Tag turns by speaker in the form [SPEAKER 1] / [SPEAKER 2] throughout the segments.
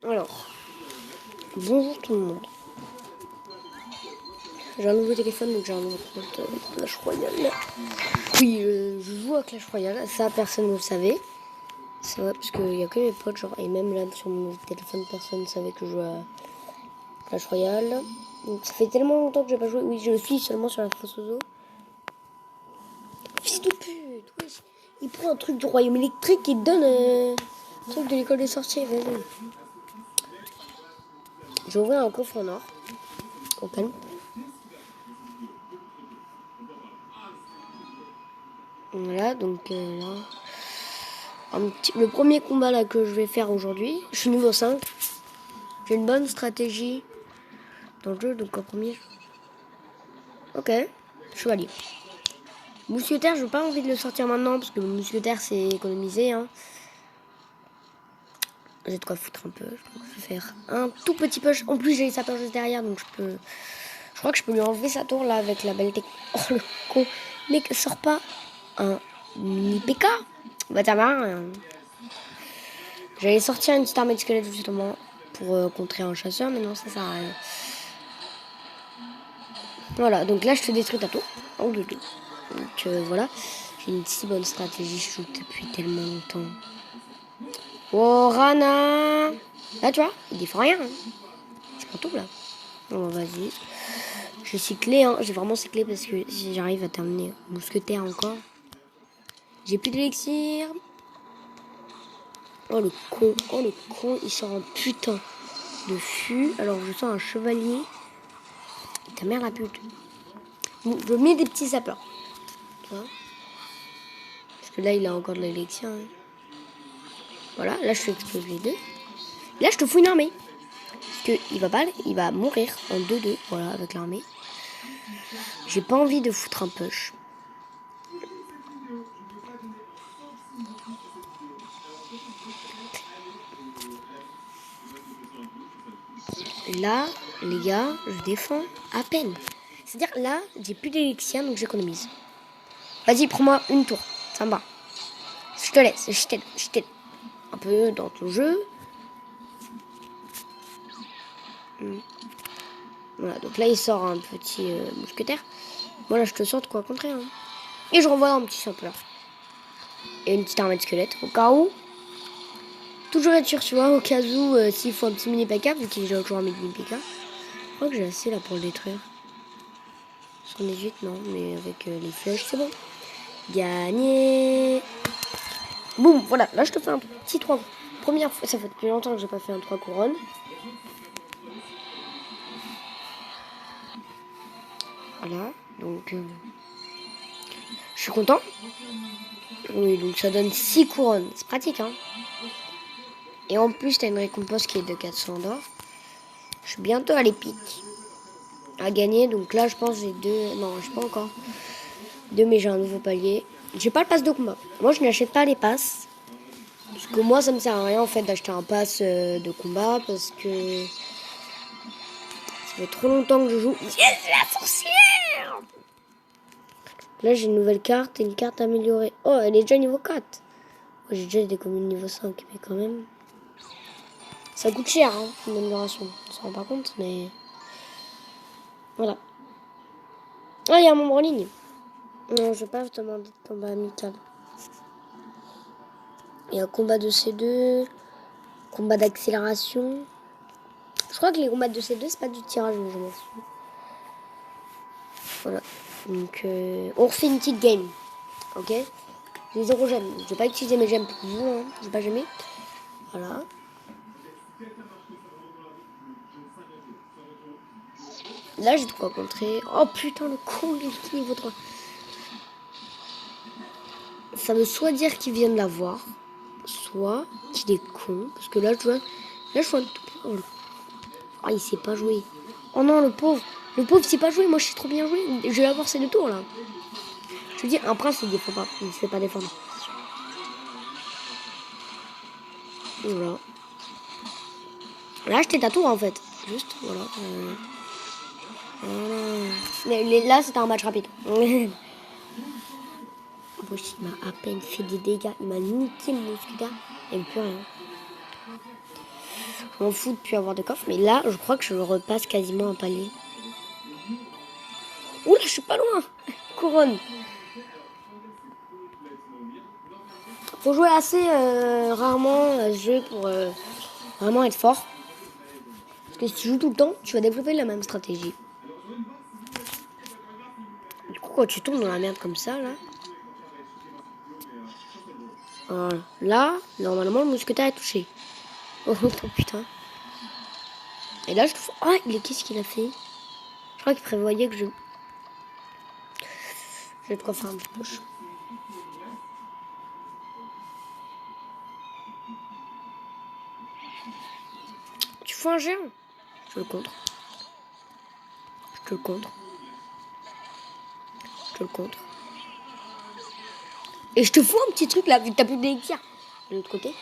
[SPEAKER 1] Alors, bonjour tout le monde. J'ai un nouveau téléphone, donc j'ai un nouveau compte Clash Royale. Oui, je joue à Clash Royale, ça personne ne le savait. C'est vrai, parce qu'il n'y a que mes potes, genre, et même là sur mon téléphone, personne ne savait que je jouais à Clash Royale. Donc ça fait tellement longtemps que j'ai pas joué. Oui, je suis seulement sur la Fosozo. Fils de pute, oui. Il prend un truc du royaume électrique et il donne un truc de l'école des sorciers, vas-y. J'ai ouvert un coffre en or. Au calme. Voilà, donc là. Le premier combat là que je vais faire aujourd'hui, je suis niveau 5. J'ai une bonne stratégie dans le jeu, donc en premier. Ok, chevalier. Mousquetaire, je n'ai pas envie de le sortir maintenant parce que le mousquetaire c'est économisé. Hein. J'ai de quoi foutre un peu. Je vais faire un tout petit push. En plus, j'ai les sapeurs juste derrière, donc je peux. Je crois que je peux lui enlever sa tour là avec la belle technique. Oh le con! Mec, sort pas un mini PK! Bah t'as marre. J'allais sortir une petite armée de squelettes justement pour contrer un chasseur, mais non, ça sert à rien. Voilà, donc là je te détruis ta tour. En 2-2. Donc voilà. J'ai une si bonne stratégie, je joue depuis tellement longtemps. Oh Rana! Là tu vois, il défend rien. Hein. C'est pas tout là. Bon vas-y. J'ai cyclé, hein. J'ai vraiment cyclé parce que si j'arrive à terminer mousquetaire encore. J'ai plus d'élixir. Oh le con, il sort un putain de fût. Alors je sens un chevalier. Ta mère la pute. Je mets des petits sapeurs. Tu vois? Parce que là il a encore de l'élixir. Hein. Voilà, là je fais exploser les deux. Là je te fous une armée. Parce qu'il va mourir en 2-2. Voilà, avec l'armée. J'ai pas envie de foutre un push. Là, les gars, je défends à peine. C'est-à-dire là, j'ai plus d'élixir, donc j'économise. Vas-y, prends-moi une tour. Ça me va. Je te laisse, je t'aide. Un peu dans ton jeu. Voilà, donc là, il sort un petit mousquetaire. Moi, là, je te sors de quoi contrer. Hein. Et je renvoie un petit simpleur. Et une petite armée de squelettes, au cas où. Toujours être sûr, tu vois, au cas où, s'il faut un petit mini PK, vu qu'il a toujours un mini PK. Je crois que j'ai assez là pour le détruire. 118, non, mais avec les flèches, c'est bon. Gagné. Boum, voilà, là je te fais un petit 3. Première fois, ça fait depuis longtemps que j'ai pas fait un 3 couronnes. Voilà, donc je suis content. Oui, donc ça donne 6 couronnes, c'est pratique, hein. Et en plus, t'as une récompense qui est de 400 d'or. Je suis bientôt à l'épique à gagner, donc là je pense j'ai 2. Non, je sais pas encore. 2, mais j'ai un nouveau palier. J'ai pas le pass de combat. Moi je n'achète pas les passes. Parce que moi ça me sert à rien en fait d'acheter un pass de combat parce que ça fait trop longtemps que je joue. Yes, la sorcière! Là j'ai une nouvelle carte et une carte améliorée. Oh, elle est déjà niveau 4. Oh, j'ai déjà des communes niveau 5, mais quand même. Ça coûte cher, hein, une amélioration. On s'en rend pas compte, mais. Voilà. Ah, il y a un membre en ligne. Non, je vais pas te demander de combat amical. Il y a un combat de C2, combat d'accélération. Je crois que les combats de C2, c'est pas du tirage, mais je m'en fous. Voilà. Donc, on refait une petite game. Ok? J'ai 0 gemmes. Je vais pas utiliser mes gemmes pour vous, hein. J'ai pas jamais. Voilà. Là, j'ai de quoi contrer. Oh putain, le con, il est niveau 3. Ça veut soit dire qu'il vient de l'avoir, soit qu'il est con. Parce que là, je vois. Là, je vois le tout. Oh, ah, il sait pas jouer. Oh non, le pauvre. Le pauvre, il sait pas jouer. Moi, je sais trop bien jouer. Je vais avoir ces 2 tours là. Je veux dire, un prince, il défend pas. Il sait pas défendre. Voilà. Là, j'étais ta tour en fait. Juste, voilà. Voilà. Là, c'était un match rapide. Wesh, il m'a à peine fait des dégâts. Il m'a niqué le mousquetaire. Il n'y a plus rien. Je m'en fous de plus avoir de coffre. Mais là, je crois que je repasse quasiment un palier. Oula, je suis pas loin. Couronne. Faut jouer assez rarement à ce jeu pour vraiment être fort. Parce que si tu joues tout le temps, tu vas développer la même stratégie. Du coup, quand tu tombes dans la merde comme ça, là... Voilà. Là, normalement, le mousquetaire est touché. Oh putain. Et là, je trouve... Ah, qu'est-ce qu'il a fait? Je crois qu'il prévoyait que je... Je vais de quoi faire un petit poche. Tu fous un géant? Je le contre. Je te le contre. Je te le contre. Et je te fous un petit truc là, vu que t'as plus d'élixir. De l'autre côté.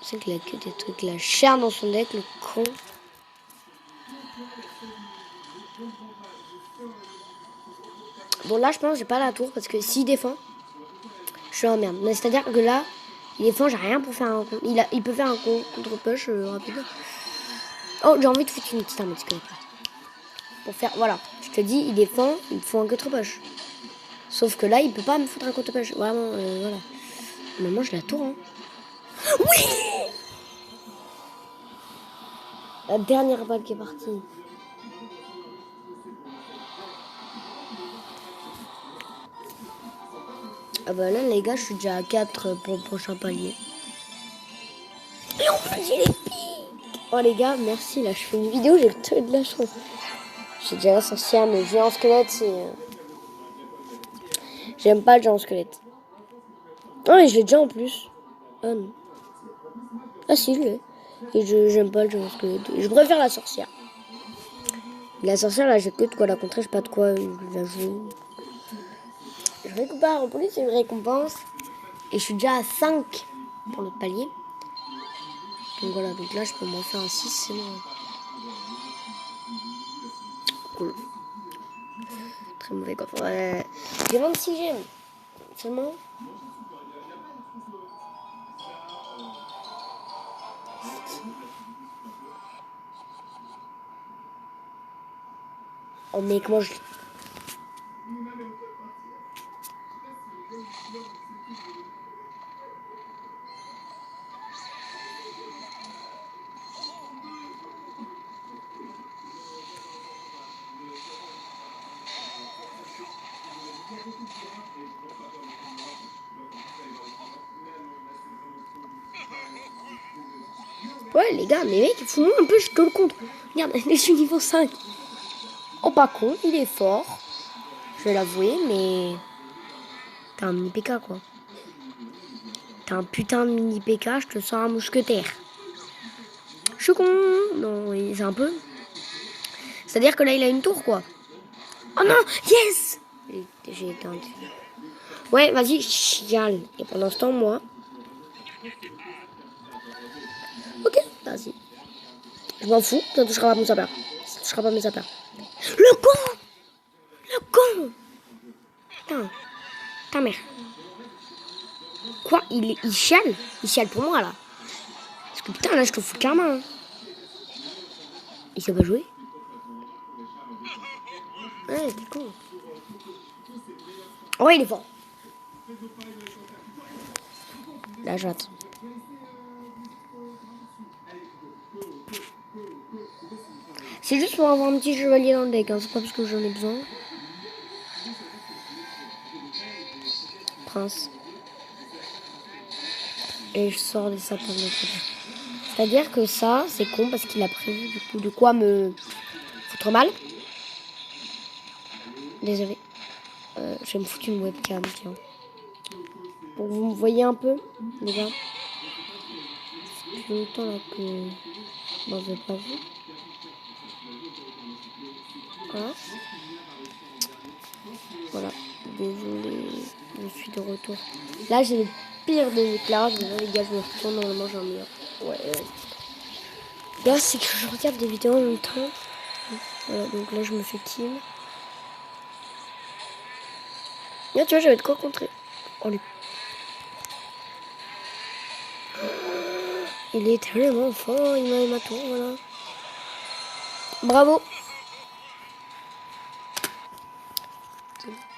[SPEAKER 1] C'est qu'il a que des trucs là. Cher dans son deck, le con. Bon, là, je pense que j'ai pas la tour parce que s'il défend, je suis en merde. Mais c'est-à-dire que là, il défend, j'ai rien pour faire un contre. Il peut faire un contre-push rapide. Oh, j'ai envie de foutre une petite arme de squelette. Pour faire, voilà. Je te dis, il défend, il me faut un contre-push. Sauf que là, il peut pas me foutre un contre-push. Vraiment, voilà. Mais moi, je la tour, hein. Oui! La dernière balle qui est partie. Ah bah là, les gars, je suis déjà à 4 pour le prochain palier. Et en plus, j'ai les pics. Oh les gars, merci. Là, je fais une vidéo, j'ai trop de la chance. J'ai déjà la sorcière, mais le géant squelette, c'est... J'aime pas le géant squelette. Non, mais je l'ai déjà en plus. Ah non. Ah si, je l'ai. Et j'aime pas le géant squelette. Je préfère la sorcière. La sorcière, là, j'ai que de quoi la contrer, j'ai pas de quoi la jouer. Je récupère en plus une récompense. Et je suis déjà à 5 pour notre palier. Donc voilà, donc là, je peux m'en faire un 6, c'est bon. Cool. Très mauvais coffre. Ouais. J'ai 26 gemmes. Seulement. Oh mec, moi je... Ouais les gars, mais mec, fous-moi un peu, je te le contre. Regarde, je suis niveau 5. Oh pas con, il est fort. Je vais l'avouer, mais... T'es un mini PK quoi. T'es un putain de mini PK, je te sors un mousquetaire. Je suis con. Non, c'est un peu... C'est-à-dire que là, il a une tour quoi. Oh non, yes. J'ai éteint. Ouais, vas-y, chiale. Et pendant ce temps, moi... Ok, vas-y. Je m'en fous, ça touchera pas mon sapin. Ça touchera pas mes sapins. Le con! Le con! Putain. Ta mère. Quoi? Il chiale? Il chiale pour moi, là. Parce que putain, là, je te fous clairement. Hein. Il sait pas jouer? Ouais, t'es con. Oh, il est fort. Là, j'attends. C'est juste pour avoir un petit chevalier dans le deck, hein. C'est pas parce que j'en ai besoin. Prince. Et je sors des sapins de l'autre côté. C'est-à-dire que ça, c'est con parce qu'il a prévu du coup de quoi me foutre mal. Désolé. Je vais me foutre une webcam, tiens. Pour que vous me voyez un peu, les gars. Ça fait longtemps là que je m'en ai pas vu. Voilà. Voilà. Désolé, je suis de retour. Là, j'ai le pire des éclairs. Les gars, je me retourne, normalement, j'ai un meilleur. Ouais. Là, c'est que je regarde des vidéos en même temps. Voilà, donc là, je me fais kill. Là, tu vois, j'avais de quoi contrer. Oh, les... Il est tellement fort, il m'a tout, voilà. Bravo.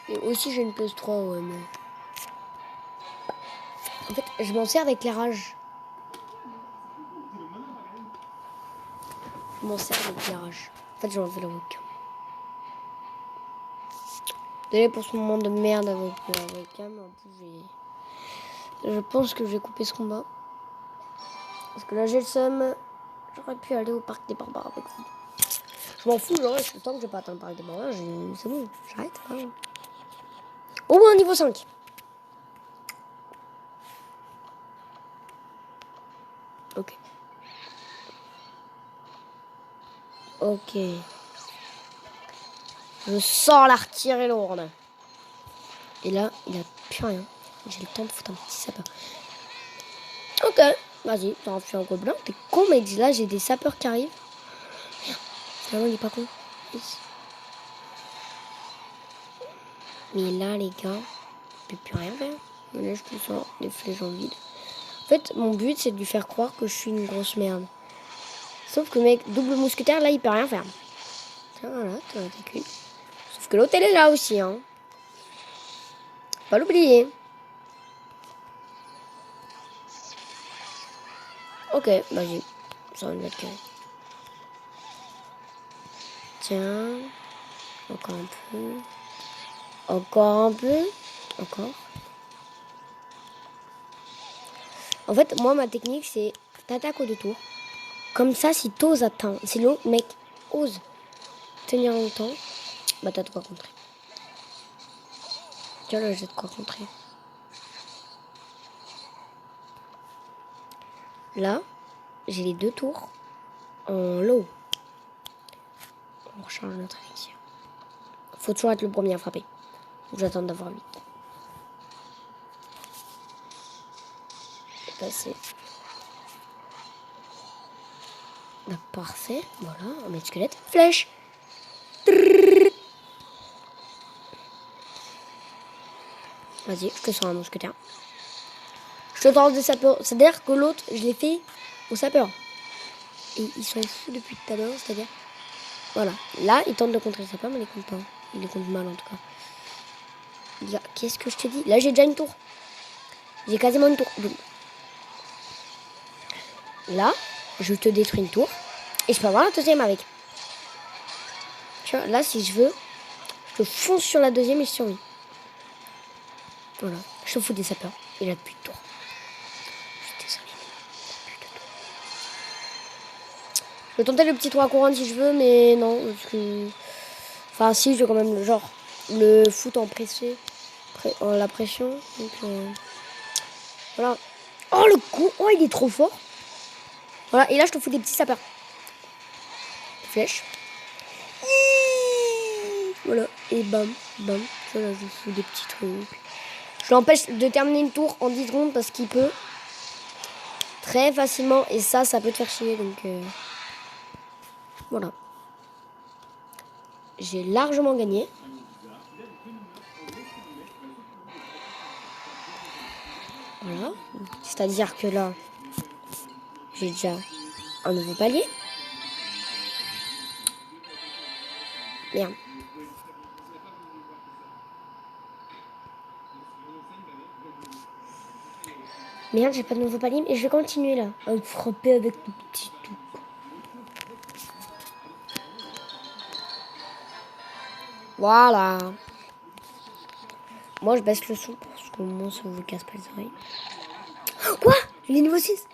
[SPEAKER 1] Et aussi j'ai une PS3, ouais, mais... En fait, je m'en sers d'éclairage. Je m'en sers d'éclairage. En fait, j'en fais le webcam. Désolé pour ce moment de merde avec la webcam. En plus, je pense que je vais couper ce combat. Parce que là, j'ai le seum. J'aurais pu aller au parc des barbares avec vous. Je m'en fous, genre, tant que je vais pas atteindre le parc des barbares, c'est bon, j'arrête. Hein. Au moins niveau 5. Ok. Ok. Je sors la retirer lourde. Et là, il a plus rien. J'ai le temps de foutre un petit sapeur. Ok. Vas-y, t'en fais un gobelin. T'es con, mec. Là, j'ai des sapeurs qui arrivent. Finalement, il est pas con. Mais là, les gars, je peux plus rien faire. Là, je te sors des flèches en vide. En fait, mon but, c'est de lui faire croire que je suis une grosse merde. Sauf que, mec, double mousquetaire, là, il peut rien faire. Tiens, voilà, t'es cuit. Sauf que l'autre, elle est là aussi, hein. Pas l'oublier. Ok, vas-y. Ça va me mettre carré. Tiens. Encore un peu. Encore un peu. Encore. En fait, moi, ma technique, c'est t'attaques au détour. Comme ça, si t'oses atteindre, si l'autre mec ose tenir longtemps, bah t'as de quoi contrer. Tu vois, là, j'ai de quoi contrer. Là, j'ai les 2 tours en low. On recharge notre élixir. Faut toujours être le premier à frapper. J'attends d'avoir 8. C'est passé. Bah, parfait. Voilà, on met le squelette. Flèche. Vas-y, je te sors un mousquetaire. Je te tente des sapeurs. C'est-à-dire que l'autre, je l'ai fait au sapeur. Et ils sont fous depuis tout à l'heure, c'est-à-dire... Voilà. Là, ils tentent de contrer le sapeur, mais ils les comptent pas. Ils les comptent mal, en tout cas. Qu'est-ce que je te dis? Là, j'ai déjà une tour. J'ai quasiment une tour. Là, je te détruis une tour. Et je peux avoir la deuxième avec. Tu vois, là, si je veux, je te fonce sur la deuxième et je survis. Voilà. Je te fous des sapeurs. Il a plus de tour. Je suis désolée, mais il a plus de tour. Je peux tenter le petit 3 couronnes si je veux, mais non. Parce que... Enfin, si, je veux quand même le genre. Le foot en pressé. En la pression. Donc, voilà. Oh, le coup. Oh, il est trop fort. Voilà. Et là, je te fous des petits sapeurs. Flèche. Voilà. Et bam, bam. Voilà, je fous des petits trucs. Je l'empêche de terminer une tour en 10 secondes parce qu'il peut très facilement. Et ça peut te faire chier. Donc, voilà. J'ai largement gagné. Voilà. C'est-à-dire que là, j'ai déjà un nouveau palier. Merde. Merde, j'ai pas de nouveau palier. Et je vais continuer là. À me frapper avec le petit tout. Voilà. Moi, je baisse le son parce qu'au moins, ça vous casse pas les oreilles. Quoi? Il est niveau 6.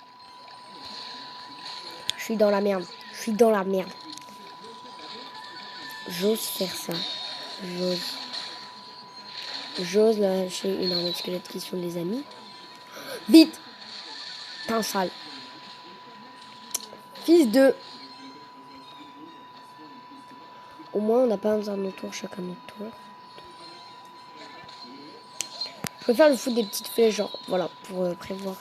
[SPEAKER 1] Je suis dans la merde. Je suis dans la merde. J'ose faire ça. J'ose lâcher une armée de squelettes qui sont des amis. Vite! Pain sale. Fils de... Au moins, on n'a pas besoin de nos tours, chacun notre tour. Je préfère le foutre des petites flèches, genre, voilà, pour prévoir.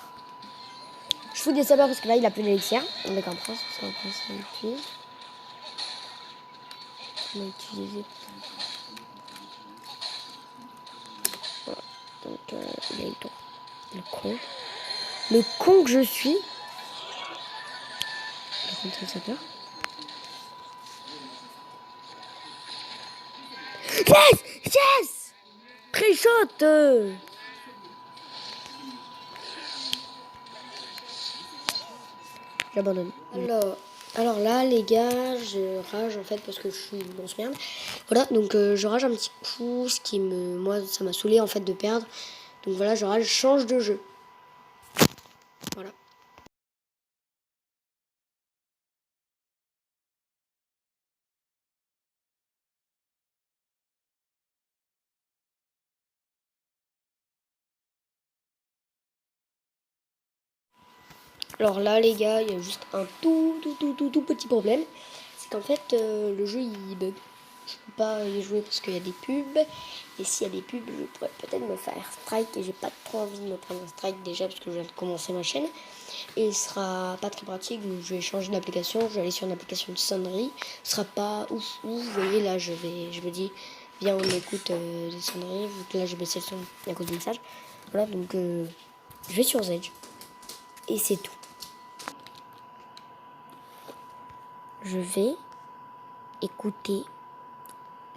[SPEAKER 1] Je fous des sabres parce que là, il a plus d'élixir. On est qu'un prince, parce qu'un prince, ça l'utilise. On va utiliser. Voilà. Donc, il a eu le tour. Le con. Le con que je suis. centralisateur. Yes! Yes! Pré-shot! J'abandonne. Alors là, les gars, je rage en fait parce que je suis une grosse merde. Voilà, donc je rage un petit coup, ce qui me... Moi, ça m'a saoulé en fait de perdre. Donc voilà, je rage, je change de jeu. Voilà. Alors là, les gars, il y a juste un tout petit problème. C'est qu'en fait, le jeu, il bug. Je peux pas y jouer parce qu'il y a des pubs. Et s'il y a des pubs, je pourrais peut-être me faire strike. Et j'ai pas trop envie de me prendre un strike déjà parce que je viens de commencer ma chaîne. Et ce sera pas très pratique. Donc je vais changer d'application. Je vais aller sur une application de sonnerie. Ce sera pas ouf. Vous voyez, là, je me dis, viens, on écoute des sonneries. Vu que là, j'ai baissé le son à cause du message. Voilà, donc je vais sur Zedge. Et c'est tout. Je vais écouter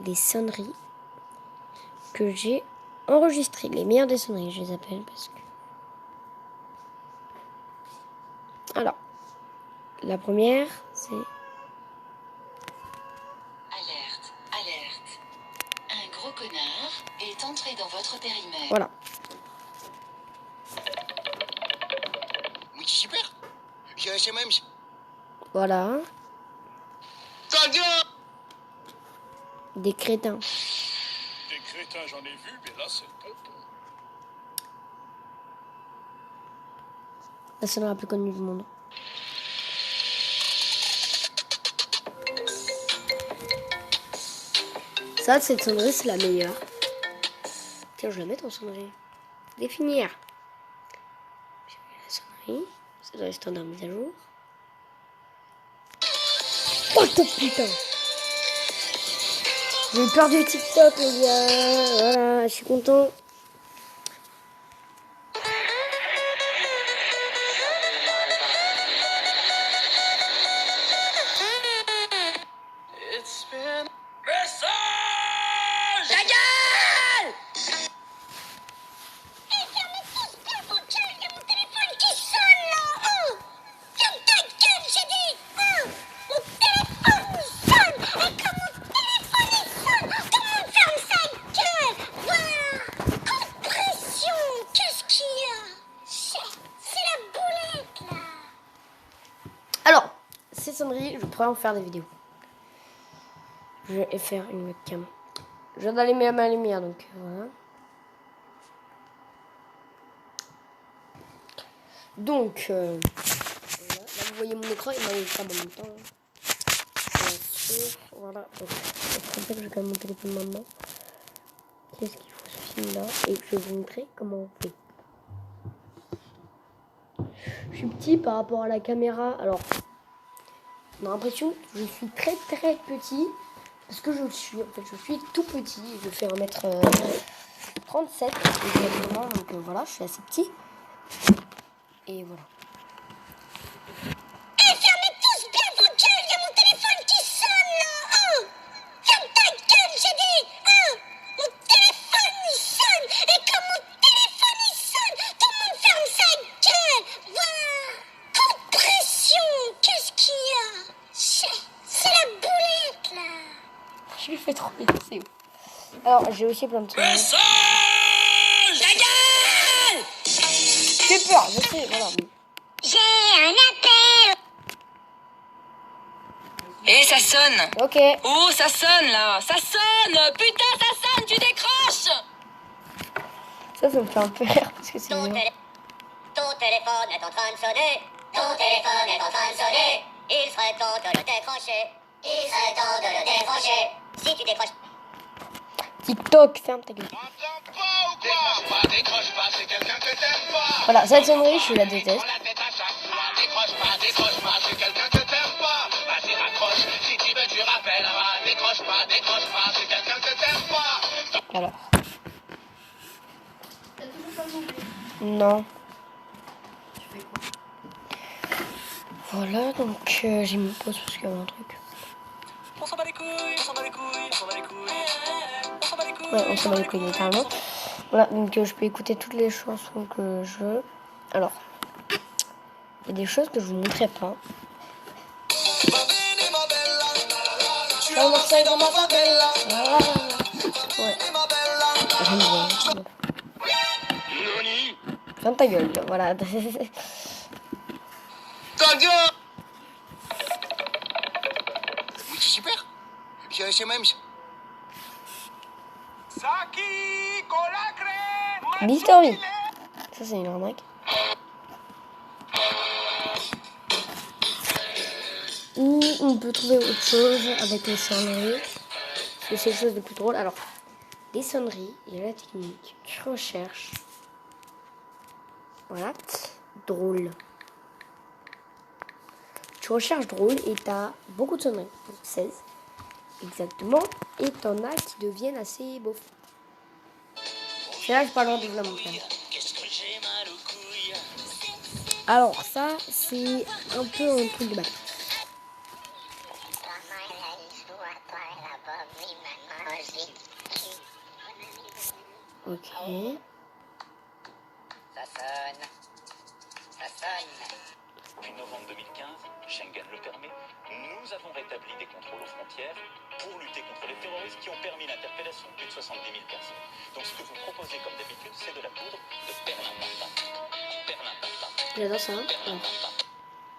[SPEAKER 1] les sonneries que j'ai enregistrées. Les meilleures des sonneries, je les appelle parce que... Alors, la première, c'est...
[SPEAKER 2] Alerte, alerte. Un gros connard est entré dans votre périmètre.
[SPEAKER 1] Voilà.
[SPEAKER 3] Oui, super. J'ai un SMS.
[SPEAKER 1] Voilà.
[SPEAKER 3] Ça vient.
[SPEAKER 1] Des crétins.
[SPEAKER 3] Des crétins, j'en ai vu, mais là, c'est top.
[SPEAKER 1] La sonnerie la plus connue du monde. Ça, cette sonnerie, c'est la meilleure. Tiens, je la mets en sonnerie. Définir. J'ai mis la sonnerie. Ça doit être standard mise à jour. Oh, putain! J'ai eu peur du TikTok, les gars. Voilà, je suis content.
[SPEAKER 3] Message!
[SPEAKER 2] Ta gueule!
[SPEAKER 1] Alors, ces sonneries, je pourrais en faire des vidéos. Je vais faire une webcam. Je viens d'allumer ma lumière, donc voilà. Donc, voilà. Là, vous voyez mon écran, il m'enlève pas en même temps. Voilà. Donc, je que j'ai quand même mon téléphone maintenant. Qu'est-ce qu'il faut ce film-là? Et je vais vous montrer comment on fait. Je suis petit par rapport à la caméra. Alors, on a l'impression que je suis très petit. Parce que je le suis. En fait, je suis tout petit. Je fais 1m37 exactement. Donc voilà, je suis assez petit. Et voilà.
[SPEAKER 2] Fermez tous bien vos gueules, il y a mon téléphone qui sonne là! Oh! Ferme ta gueule, j'ai dit! Oh! Mon téléphone il sonne! Et comme mon téléphone il sonne, tout le monde ferme sa gueule! Voilà! Coup de pression! Qu'est-ce qu'il y a? C'est la boulette là!
[SPEAKER 1] Je le fais trop bien, c'est ouf. Alors, j'ai aussi plein de trucs.
[SPEAKER 3] Message!
[SPEAKER 2] Ta gueule!
[SPEAKER 1] J'ai peur, je sais, voilà.
[SPEAKER 2] J'ai un appel! Et ça sonne!
[SPEAKER 1] Ok.
[SPEAKER 2] Oh, ça sonne là! Ça sonne! Putain, ça sonne! Tu décroches!
[SPEAKER 1] Ça me fait un peu rire parce que c'est
[SPEAKER 2] Ton,
[SPEAKER 1] bien.
[SPEAKER 2] ton téléphone est en train de sonner. Ton téléphone est en train de sonner. Il serait temps de le décrocher. Il serait temps de le décrocher. Si tu décroches.
[SPEAKER 1] TikTok, ferme ta gueule.
[SPEAKER 3] T'entends pas ou quoi? Décroche pas, c'est quelqu'un que t'aimes pas.
[SPEAKER 1] Voilà, cette sonnerie, je la déteste.
[SPEAKER 3] Prends la tête à chaque fois. Décroche pas, c'est quelqu'un que t'aimes pas. Vas-y, raccroche, si tu veux, tu rappelleras. Décroche pas, c'est quelqu'un que t'aimes pas.
[SPEAKER 1] Alors. Non. Voilà, donc j'ai mis pause parce qu'il y avait un truc.
[SPEAKER 4] On s'en bat les couilles, on s'en bat les couilles, on s'en bat les couilles. On s'en bat les couilles.
[SPEAKER 1] Ouais, on s'en bat les couilles littéralement. Voilà, donc je peux écouter toutes les chansons que je veux. Alors, il y a des choses que je vous montrerai pas. Marseille dans ma favela. Ouais, j'aime bien. Ferme ta gueule, voilà.
[SPEAKER 3] Ta gueule! Oui, c'est super. J'ai chez même.
[SPEAKER 4] Saki, colacre,
[SPEAKER 1] Mister V. Ça, c'est une arnaque. Ou on peut trouver autre chose avec les sonneries. Parce que c'est quelque chose de plus drôle. Alors, les sonneries, il y a la technique. Tu recherches. Voilà. Drôle. Tu recherches drôle et tu as beaucoup de sonneries. Donc 16. Exactement. Et t'en as qui deviennent assez beaux. C'est là que je parle de vous la montrer. Alors ça, c'est un peu un truc de balle. Ok.
[SPEAKER 4] Ça sonne. Ça sonne.
[SPEAKER 5] Depuis novembre 2015, Schengen le permet, nous avons rétabli des contrôles aux frontières pour lutter contre les terroristes qui ont permis l'interpellation de plus de 70 000 personnes. Donc ce que vous proposez comme d'habitude, c'est de la poudre de perlimpinpin. Perlimpinpin.
[SPEAKER 1] J'adore ça. Ouais.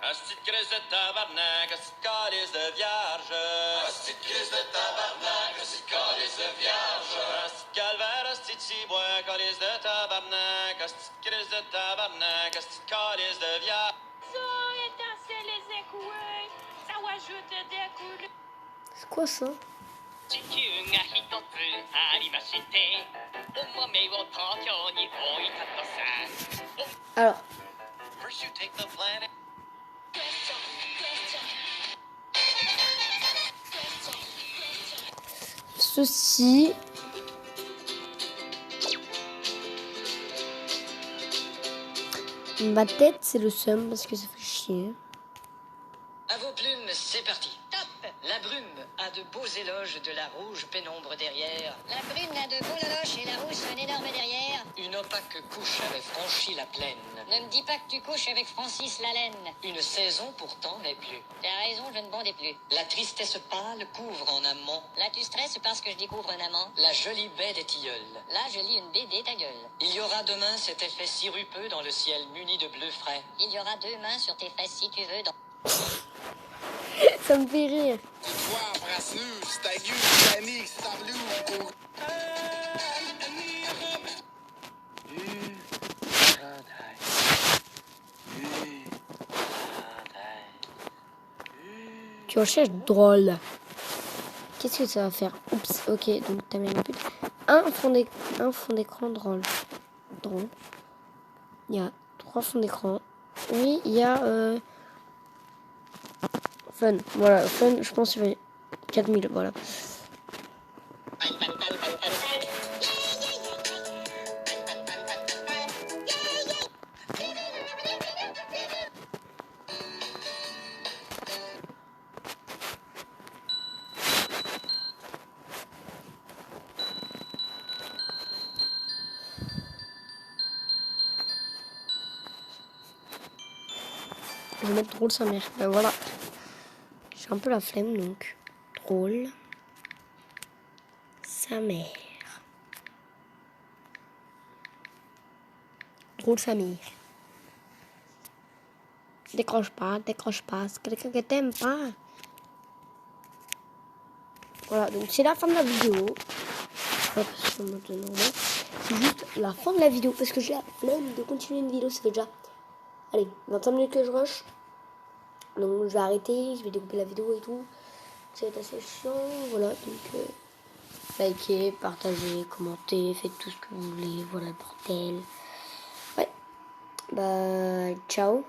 [SPEAKER 3] Asti de crise de tabarnak, asti de calice de vierge. Asti de crise de tabarnak, asti de calice de vierge. Asti de calvaire, asti de cibois, calice de tabarnak, asti de crise de tabarnak, asti de calice de vierge.
[SPEAKER 1] C'est quoi ça? Alors,
[SPEAKER 3] First you take the planet.
[SPEAKER 1] ceci. Ma tête, c'est le seum parce que ça fait chier.
[SPEAKER 6] À vos plumes, c'est parti. Top. La brume a de beaux éloges de la rouge pénombre derrière.
[SPEAKER 2] La brune a de beaux loloches et la rousse un énorme derrière.
[SPEAKER 6] Une opaque couche avait franchi la plaine.
[SPEAKER 2] Ne me dis pas que tu couches avec Francis Lalanne.
[SPEAKER 6] Une saison pourtant n'est plus.
[SPEAKER 2] T'as raison, je ne bondais plus.
[SPEAKER 6] La tristesse pâle couvre en amont
[SPEAKER 2] Là, tu stresses parce que je découvre un amant.
[SPEAKER 6] la jolie baie des tilleuls.
[SPEAKER 2] Là, je lis une BD, ta gueule.
[SPEAKER 6] Il y aura demain cet effet sirupeux dans le ciel muni de bleu frais.
[SPEAKER 2] Il y aura 2 mains sur tes fesses si tu veux.
[SPEAKER 1] Ça me fait rire. Tu recherches drôle. Qu'est-ce que ça va faire? Oups, ok, donc t'as mis un but. Un fond d'écran drôle. Drôle. Il y a 3 fonds d'écran. Oui, il y a fun. Voilà, fun, je pense que c'est 4000, voilà. Je vais mettre drôle sa mère. Ben voilà. J'ai un peu la flemme donc. Drôle. Sa mère. Drôle sa mère. Décroche pas. C'est quelqu'un que t'aimes pas. Voilà, donc c'est la fin de la vidéo. Hop, sur le mode normal. C'est juste la fin de la vidéo parce que j'ai la flemme de continuer une vidéo. Ça fait déjà, allez, 25 minutes que je rush. Donc je vais arrêter, je vais découper la vidéo et tout. Ça va être assez chiant. Voilà, donc likez, partagez, commentez, faites tout ce que vous voulez. Voilà le bordel. Ouais. Bah, ciao.